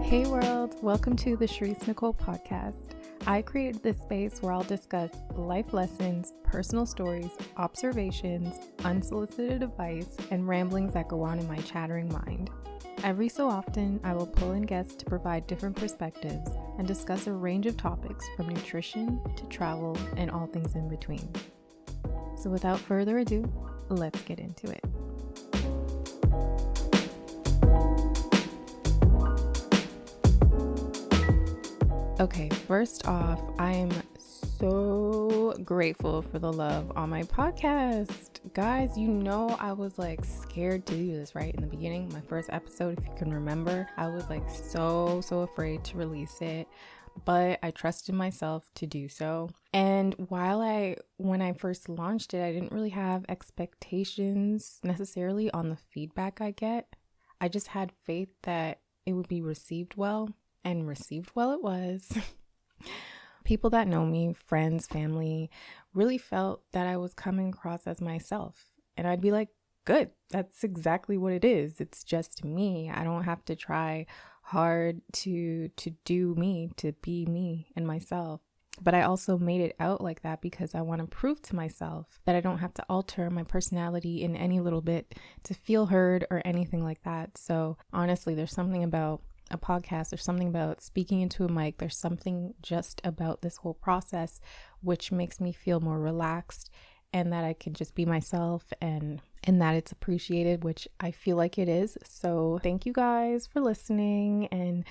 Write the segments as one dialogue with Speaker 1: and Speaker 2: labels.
Speaker 1: Hey world, welcome to the Sherese Nicole Podcast. I created this space where I'll discuss life lessons, personal stories, observations, unsolicited advice, and ramblings that go on in my chattering mind. Every so often, I will pull in guests to provide different perspectives and discuss a range of topics from nutrition to travel and all things in between. So without further ado, let's get into it. Okay, first off, I am so grateful for the love on my podcast. Guys, you know I was like scared to do this, right? In the beginning, my first episode, if you can remember, I was like so afraid to release it, but I trusted myself to do so. And when I first launched it, I didn't really have expectations necessarily on the feedback I get. I just had faith that it would be received well. And received well it was. People that know me, friends, family, really felt that I was coming across as myself. And I'd be like, good, that's exactly what it is. It's just me. I don't have to try hard to do me, to be me and myself. But I also made it out like that because I want to prove to myself that I don't have to alter my personality in any little bit to feel heard or anything like that. So honestly, there's something about a podcast, there's something about speaking into a mic, there's something just about this whole process which makes me feel more relaxed and that I can just be myself and that it's appreciated, which I feel like it is. So thank you guys for listening and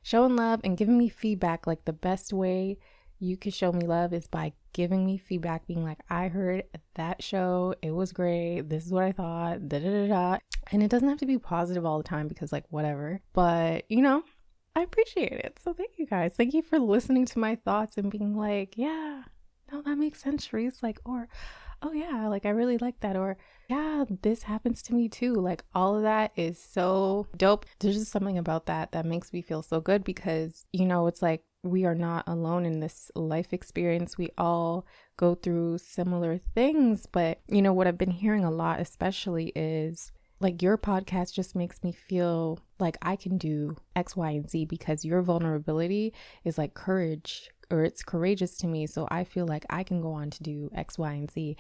Speaker 1: showing love and giving me feedback. Like the best way you could show me love is by giving me feedback, being like, I heard that show, it was great, this is what I thought, And it doesn't have to be positive all the time because like whatever, but you know, I appreciate it. So thank you guys. Thank you for listening to my thoughts and being like, yeah, no, that makes sense, Sherese. Like, or, oh yeah, like I really like that. Or yeah, this happens to me too. Like all of that is so dope. There's just something about that makes me feel so good because, you know, it's like, we are not alone in this life experience. We all go through similar things. But, you know, what I've been hearing a lot, especially is like your podcast just makes me feel like I can do X, Y, and Z because your vulnerability is like courage, or it's courageous to me. So I feel like I can go on to do X, Y, and Z.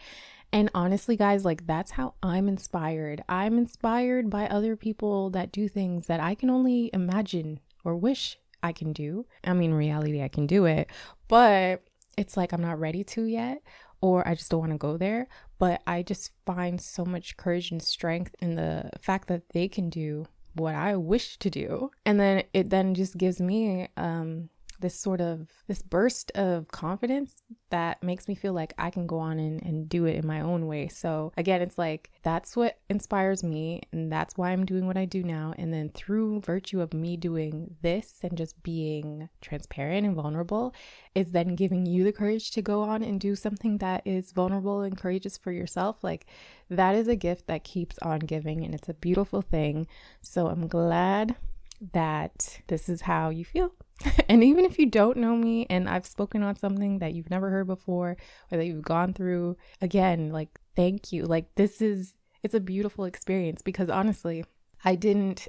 Speaker 1: And honestly, guys, like that's how I'm inspired. I'm inspired by other people that do things that I can only imagine or wish I can do. I mean, in reality, I can do it, but it's like I'm not ready to yet, or I just don't want to go there. But I just find so much courage and strength in the fact that they can do what I wish to do. And then it then just gives me this burst of confidence that makes me feel like I can go on and do it in my own way. So again, it's like that's what inspires me, and that's why I'm doing what I do now. And then through virtue of me doing this and just being transparent and vulnerable, is then giving you the courage to go on and do something that is vulnerable and courageous for yourself. Like that is a gift that keeps on giving, and it's a beautiful thing. So I'm glad that this is how you feel. And even if you don't know me and I've spoken on something that you've never heard before or that you've gone through, again, like thank you. Like it's a beautiful experience because honestly, I didn't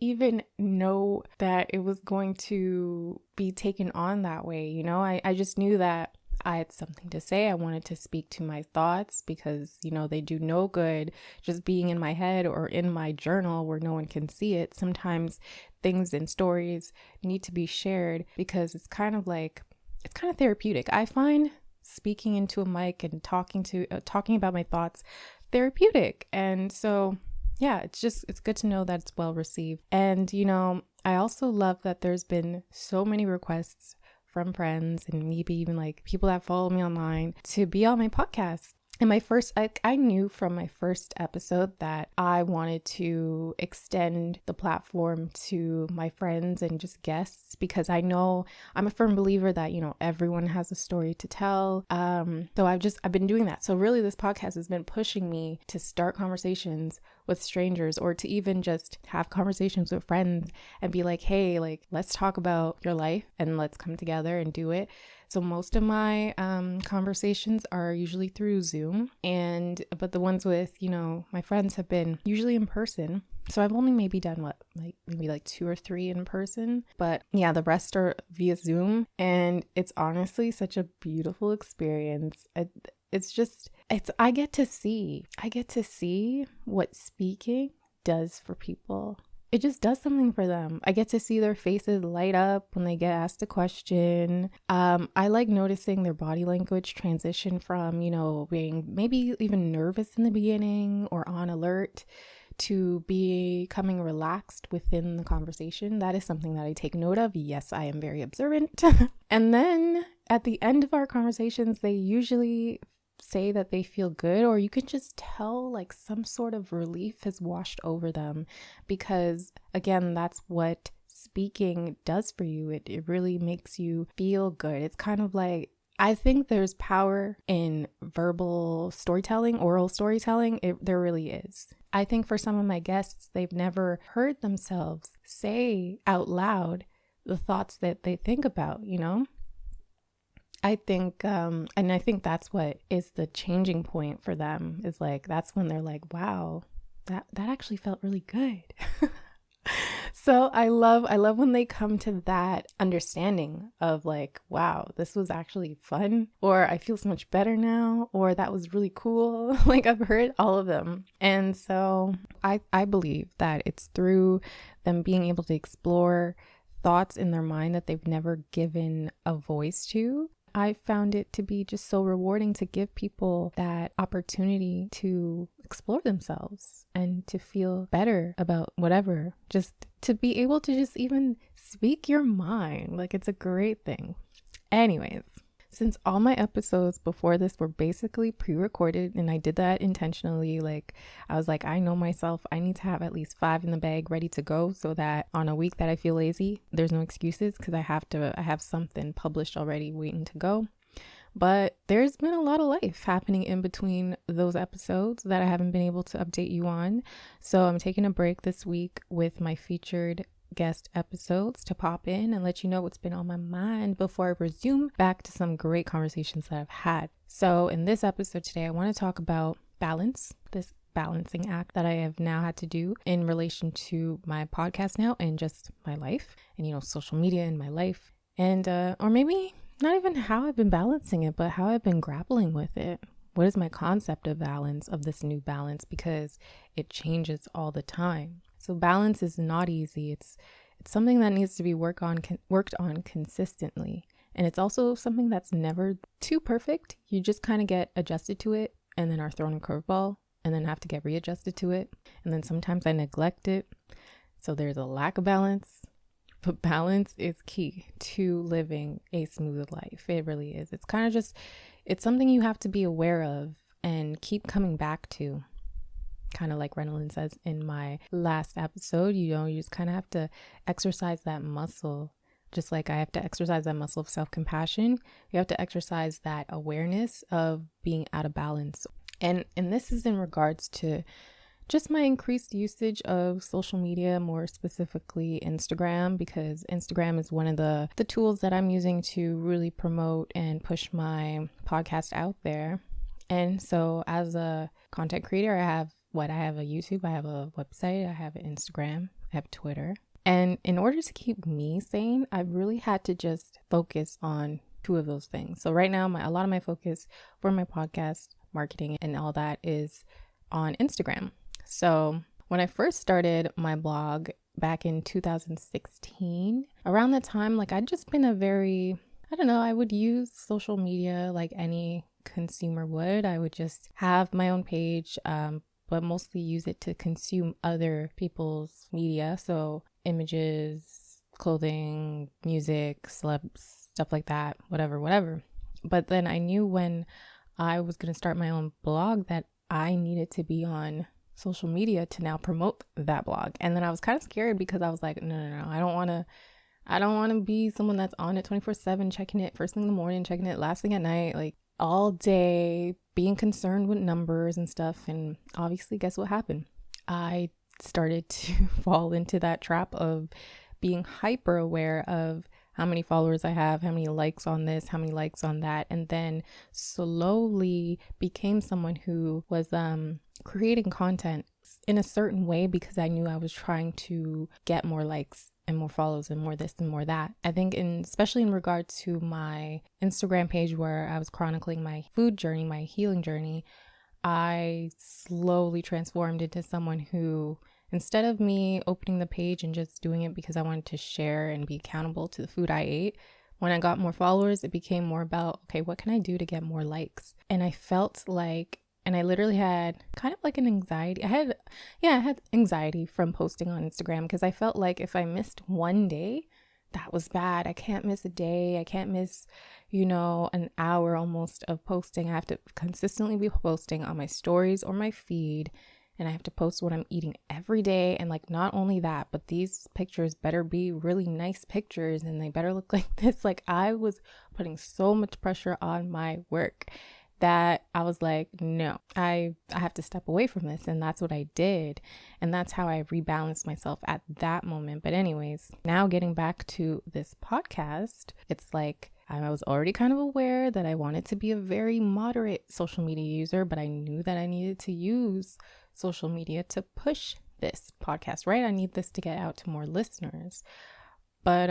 Speaker 1: even know that it was going to be taken on that way. You know, I just knew that I had something to say. I wanted to speak to my thoughts because, you know, they do no good just being in my head or in my journal where no one can see it. Sometimes things and stories need to be shared because it's kind of therapeutic. I find speaking into a mic and talking about my thoughts therapeutic. And so, yeah, it's good to know that it's well received. And, you know, I also love that there's been so many requests from friends and maybe even like people that follow me online to be on my podcast. And I knew from my first episode that I wanted to extend the platform to my friends and just guests because I know I'm a firm believer that, you know, everyone has a story to tell. So I've been doing that. So really this podcast has been pushing me to start conversations with strangers or to even just have conversations with friends and be like, hey, like, let's talk about your life and let's come together and do it. So most of my conversations are usually through Zoom, but the ones with, my friends have been usually in person. So I've only maybe done maybe 2 or 3 in person, but yeah, the rest are via Zoom, and it's honestly such a beautiful experience. I get to see what speaking does for people. It just does something for them. I get to see their faces light up when they get asked a question. I like noticing their body language transition from, being maybe even nervous in the beginning or on alert to becoming relaxed within the conversation. That is something that I take note of. Yes, I am very observant. And then at the end of our conversations, they usually say that they feel good, or you can just tell like some sort of relief has washed over them, because again, that's what speaking does for you. It really makes you feel good. It's kind of like, I think there's power in verbal storytelling, oral storytelling. There really is. I think for some of my guests, they've never heard themselves say out loud the thoughts that they think about, I think, and I think that's what is the changing point for them, is like, that's when they're like, wow, that actually felt really good. So I love when they come to that understanding of like, wow, this was actually fun, or I feel so much better now, or that was really cool. Like, I've heard all of them. And so I believe that it's through them being able to explore thoughts in their mind that they've never given a voice to. I found it to be just so rewarding to give people that opportunity to explore themselves and to feel better about whatever, just to be able to just even speak your mind. Like, it's a great thing. Anyways, since all my episodes before this were basically pre-recorded, and I did that intentionally, like, I was like, I know myself, I need to have at least 5 in the bag ready to go, so that on a week that I feel lazy, there's no excuses, because I have something published already waiting to go. But there's been a lot of life happening in between those episodes that I haven't been able to update you on. So I'm taking a break this week with my featured guest episodes to pop in and let you know what's been on my mind before I resume back to some great conversations that I've had. So in this episode today, I want to talk about balance, this balancing act that I have now had to do in relation to my podcast now and just my life and, social media in my life. And, or maybe not even how I've been balancing it, but how I've been grappling with it. What is my concept of balance, of this new balance? Because it changes all the time. So balance is not easy. It's something that needs to be worked on consistently. And it's also something that's never too perfect. You just kind of get adjusted to it and then are thrown a curveball and then have to get readjusted to it. And then sometimes I neglect it. So there's a lack of balance. But balance is key to living a smooth life. It really is. It's kind of just, it's something you have to be aware of and keep coming back to. Kind of like Reynolds says in my last episode, you just kind of have to exercise that muscle. Just like I have to exercise that muscle of self-compassion, you have to exercise that awareness of being out of balance. And this is in regards to just my increased usage of social media, more specifically Instagram, because Instagram is one of the tools that I'm using to really promote and push my podcast out there. And so as a content creator, I have a YouTube, I have a website, I have an Instagram, I have Twitter. And in order to keep me sane, I've really had to just focus on 2 of those things. So right now, a lot of my focus for my podcast, marketing and all that is on Instagram. So when I first started my blog back in 2016, around that time, like I'd just been I would use social media like any consumer would. I would just have my own page, but mostly use it to consume other people's media. So images, clothing, music, celebs, stuff like that, whatever. But then I knew when I was going to start my own blog that I needed to be on social media to now promote that blog. And then I was kind of scared because I was like, no, I don't want to be someone that's on it 24/7, checking it first thing in the morning, checking it last thing at night, like all day, being concerned with numbers and stuff. And obviously, guess what happened? I started to fall into that trap of being hyper aware of how many followers I have, how many likes on this, how many likes on that, and then slowly became someone who was creating content in a certain way because I knew I was trying to get more likes and more follows and more this and more that. I think especially in regard to my Instagram page where I was chronicling my food journey, my healing journey, I slowly transformed into someone who, instead of me opening the page and just doing it because I wanted to share and be accountable to the food I ate, when I got more followers, it became more about, okay, what can I do to get more likes? And I felt like, and I literally had kind of like an anxiety. I had anxiety from posting on Instagram because I felt like if I missed one day, that was bad. I can't miss a day. I can't miss, an hour almost of posting. I have to consistently be posting on my stories or my feed. And I have to post what I'm eating every day. And like, not only that, but these pictures better be really nice pictures and they better look like this. Like, I was putting so much pressure on my work that I was like, no, I have to step away from this. And that's what I did. And that's how I rebalanced myself at that moment. But anyways, now getting back to this podcast, it's like, I was already kind of aware that I wanted to be a very moderate social media user, but I knew that I needed to use social media to push this podcast, right? I need this to get out to more listeners. But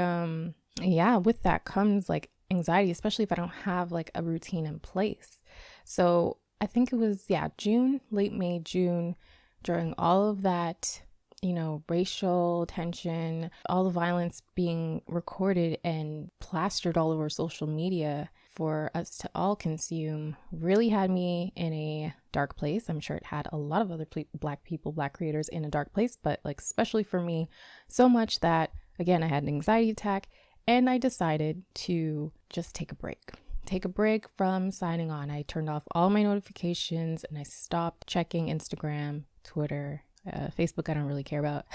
Speaker 1: with that comes like anxiety, especially if I don't have like a routine in place. So I think it was, June, late May, June, during all of that, racial tension, all the violence being recorded and plastered all over social media for us to all consume, really had me in a dark place. I'm sure it had a lot of other Black people, Black creators in a dark place, but like, especially for me, so much that, again, I had an anxiety attack and I decided to just take a break from signing on. I turned off all my notifications and I stopped checking Instagram, Twitter, Facebook. I don't really care about.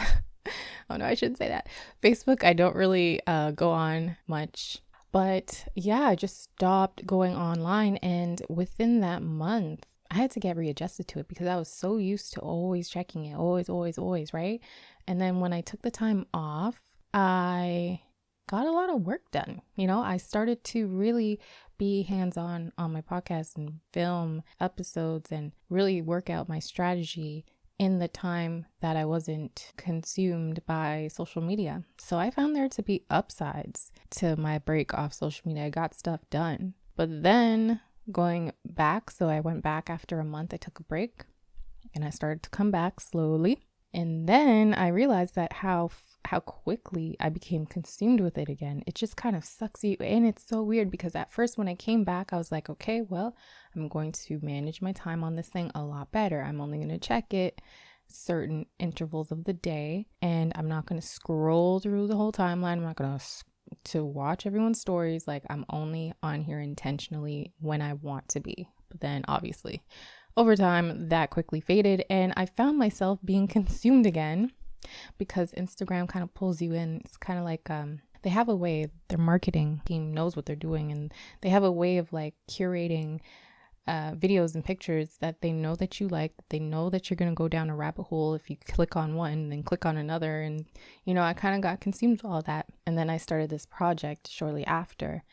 Speaker 1: Oh no, I shouldn't say that. Facebook, I don't really go on much. But I just stopped going online. And within that month, I had to get readjusted to it because I was so used to always checking it, always, right? And then when I took the time off, I got a lot of work done. I started to really be hands-on on my podcast and film episodes and really work out my strategy in the time that I wasn't consumed by social media. So I found there to be upsides to my break off social media. I got stuff done. But then going back, so I went back after a month, I took a break and I started to come back slowly. And then I realized that how quickly I became consumed with it again. It just kind of sucks you in. It's so weird because at first when I came back, I was like, okay, well, I'm going to manage my time on this thing a lot better. I'm only going to check it certain intervals of the day and I'm not going to scroll through the whole timeline. I'm not going to watch everyone's stories. Like, I'm only on here intentionally when I want to be. But then obviously over time that quickly faded and I found myself being consumed again because Instagram kind of pulls you in. It's kind of like they have a way, their marketing team knows what they're doing and they have a way of like curating videos and pictures that they know that you like, they know that you're going to go down a rabbit hole if you click on one then click on another. And I kind of got consumed with all that. And then I started this project shortly after,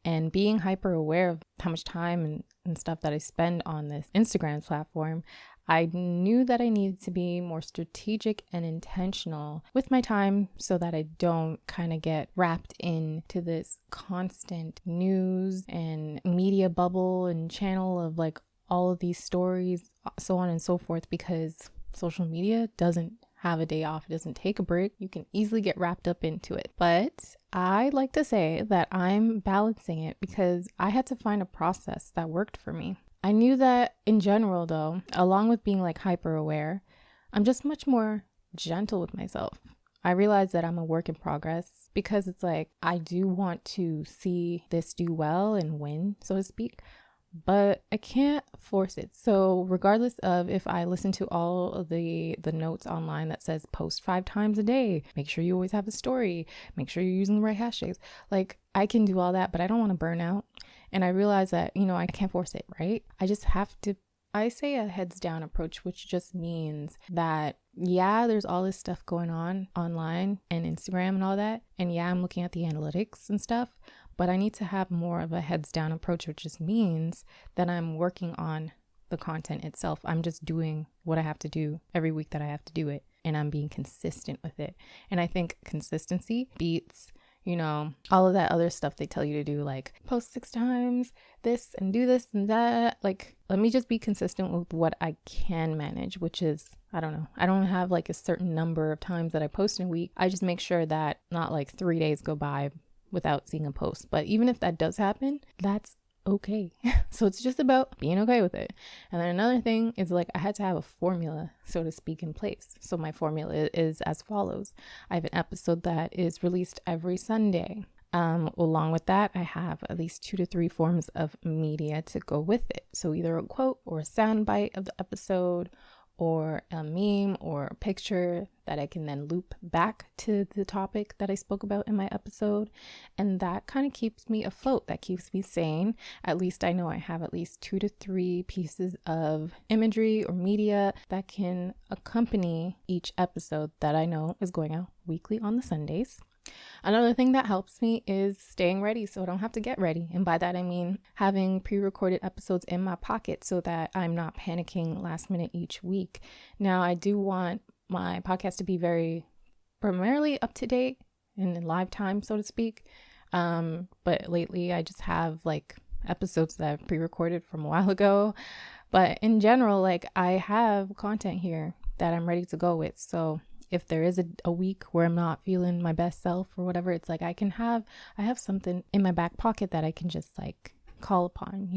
Speaker 1: and being hyper aware of how much time and stuff that I spend on this Instagram platform, I knew that I needed to be more strategic and intentional with my time so that I don't kind of get wrapped into this constant news and media bubble and channel of like all of these stories, so on and so forth, because social media doesn't have a day off. It doesn't take a break. You can easily get wrapped up into it. But I like to say that I'm balancing it because I had to find a process that worked for me. I knew that in general, though, along with being like hyper aware, I'm just much more gentle with myself. I realize that I'm a work in progress because it's like I do want to see this do well and win, so to speak, but I can't force it. So regardless of if I listen to all of the notes online that says post 5 times a day, make sure you always have a story, make sure you're using the right hashtags, like I can do all that, but I don't want to burn out. And I realize that, I can't force it, right? I just have to, I say a heads down approach, which just means that yeah, there's all this stuff going on online and Instagram and all that. And yeah, I'm looking at the analytics and stuff, but I need to have more of a heads down approach, which just means that I'm working on the content itself. I'm just doing what I have to do every week that I have to do it, and I'm being consistent with it. And I think consistency beats, all of that other stuff they tell you to do, like post 6 times, this and do this and that. Like, let me just be consistent with what I can manage, which is, I don't know. I don't have like a certain number of times that I post in a week. I just make sure that not like 3 days go by without seeing a post. But even if that does happen, that's okay. So it's just about being okay with it. And then another thing is, like, I had to have a formula, so to speak, in place. So my formula is as follows. I have an episode that is released every Sunday. Along with that, I have at least 2 to 3 forms of media to go with it. So either a quote or a sound bite of the episode, or a meme or a picture that I can then loop back to the topic that I spoke about in my episode. And that kind of keeps me afloat. That keeps me sane. At least I know I have at least 2 to 3 pieces of imagery or media that can accompany each episode that I know is going out weekly on the Sundays. Another thing that helps me is staying ready so I don't have to get ready. And by that, I mean having pre-recorded episodes in my pocket so that I'm not panicking last minute each week. Now, I do want my podcast to be very primarily up to date and in live time, so to speak. But lately, I just have like episodes that I've pre-recorded from a while ago. But in general, like, I have content here that I'm ready to go with. So if there is a week where I'm not feeling my best self or whatever, it's like I have something in my back pocket that I can just like call upon,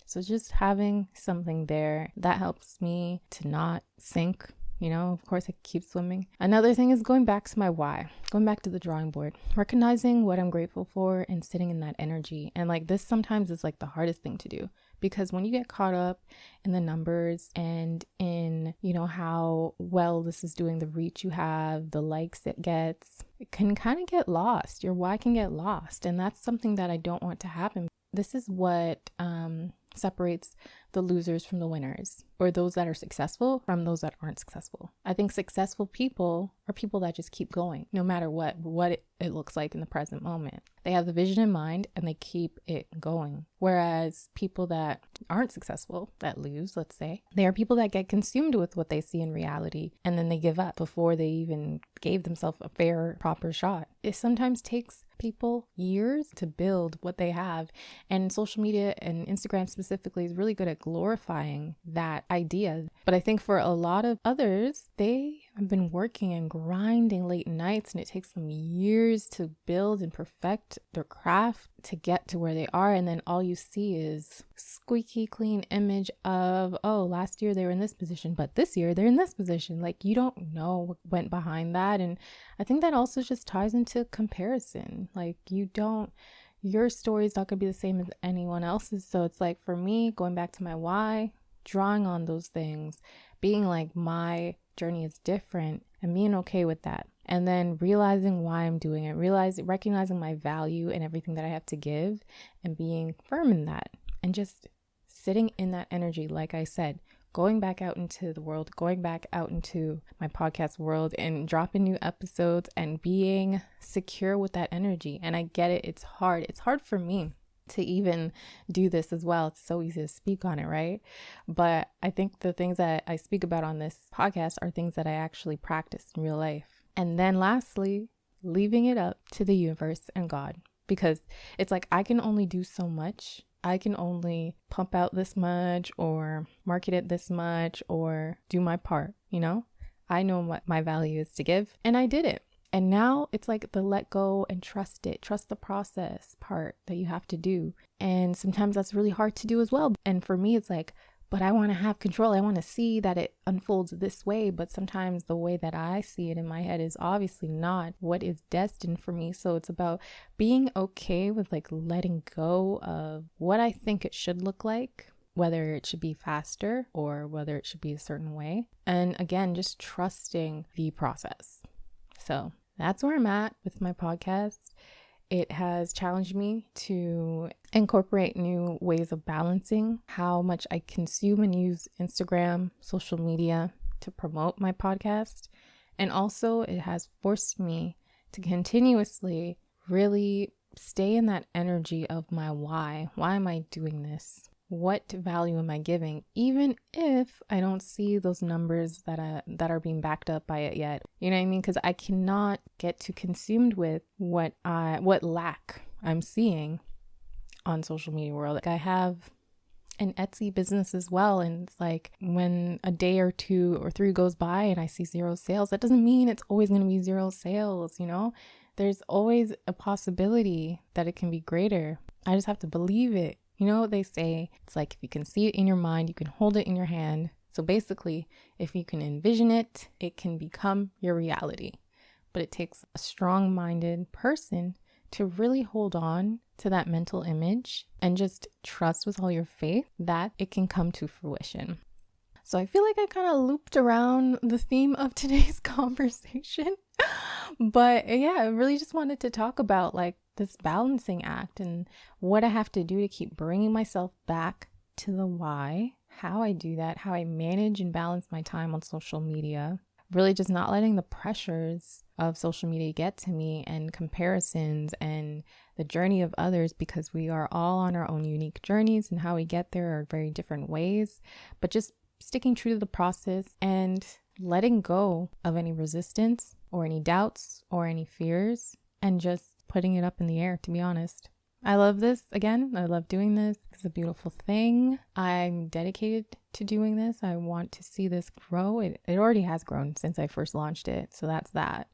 Speaker 1: So just having something there that helps me to not sink, of course I keep swimming. Another thing is going back to my why, going back to the drawing board, recognizing what I'm grateful for and sitting in that energy. And like this sometimes is like the hardest thing to do. Because when you get caught up in the numbers and in, how well this is doing, the reach you have, the likes it gets, it can kind of get lost. Your why can get lost. And that's something that I don't want to happen. This is what separates the losers from the winners, or those that are successful from those that aren't successful. I think successful people are people that just keep going no matter what it looks like in the present moment. They have the vision in mind and they keep it going. Whereas people that aren't successful, that lose, let's say, they are people that get consumed with what they see in reality and then they give up before they even gave themselves a fair, proper shot. It sometimes takes people years to build what they have. And social media and Instagram specifically is really good at glorifying that idea. But I think for a lot of others, they have been working and grinding late nights, and it takes them years to build and perfect their craft to get to where they are. And then all you see is squeaky clean image of, oh, last year they were in this position, but this year they're in this position. Like, you don't know what went behind that. And I think that also just ties into comparison. Like, your story is not going to be the same as anyone else's. So it's like, for me, going back to my why, drawing on those things, being like, my journey is different and being okay with that. And then realizing why I'm doing it, recognizing my value and everything that I have to give and being firm in that and just sitting in that energy. Like I said, going back out into the world, going back out into my podcast world and dropping new episodes and being secure with that energy. And I get it. It's hard. It's hard for me to even do this as well. It's so easy to speak on it, right? But I think the things that I speak about on this podcast are things that I actually practice in real life. And then lastly, leaving it up to the universe and God, because it's like, I can only do so much. I can only pump out this much or market it this much or do my part, I know what my value is to give, and I did it. And now it's like the let go and trust the process part that you have to do. And sometimes that's really hard to do as well. And for me, it's like, but I want to have control. I want to see that it unfolds this way. But sometimes the way that I see it in my head is obviously not what is destined for me. So it's about being okay with like letting go of what I think it should look like, whether it should be faster or whether it should be a certain way. And again, just trusting the process. So that's where I'm at with my podcast. It has challenged me to incorporate new ways of balancing how much I consume and use Instagram, social media, to promote my podcast. And also it has forced me to continuously really stay in that energy of my why. Why am I doing this? What value am I giving? Even if I don't see those numbers that are being backed up by it yet. You know what I mean? Because I cannot get too consumed with what lack I'm seeing on social media world. Like I have an Etsy business as well, and it's like when a day or 2 or 3 goes by and I see 0 sales, that doesn't mean it's always going to be 0 sales, you know? There's always a possibility that it can be greater. I just have to believe it. You know what they say? It's like if you can see it in your mind, you can hold it in your hand. So basically, if you can envision it, it can become your reality. But it takes a strong-minded person to really hold on to that mental image and just trust with all your faith that it can come to fruition. So I feel like I kind of looped around the theme of today's conversation. But yeah, I really just wanted to talk about like this balancing act and what I have to do to keep bringing myself back to the why, how I do that, how I manage and balance my time on social media, really just not letting the pressures of social media get to me and comparisons and the journey of others, because we are all on our own unique journeys and how we get there are very different ways, but just sticking true to the process and letting go of any resistance or any doubts or any fears and just putting it up in the air, to be honest. I love this. Again, I love doing this. It's a beautiful thing. I'm dedicated to doing this. I want to see this grow. It already has grown since I first launched it. So that's that.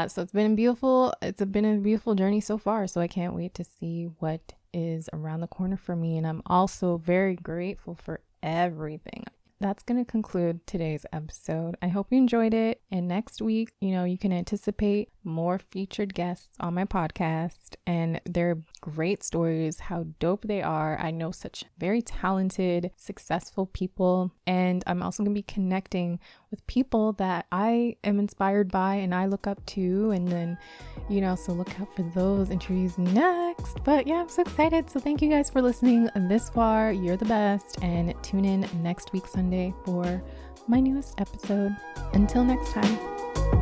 Speaker 1: So it's been beautiful. It's been a beautiful journey so far. So I can't wait to see what is around the corner for me. And I'm also very grateful for everything. That's going to conclude today's episode. I hope you enjoyed it. And next week, you can anticipate more featured guests on my podcast, and their great stories, how dope they are. I know such very talented, successful people. And I'm also going to be connecting with people that I am inspired by and I look up to. And then, so look out for those interviews next. But yeah, I'm so excited. So thank you guys for listening this far. You're the best. And tune in next week, Sunday, for my newest episode. Until next time.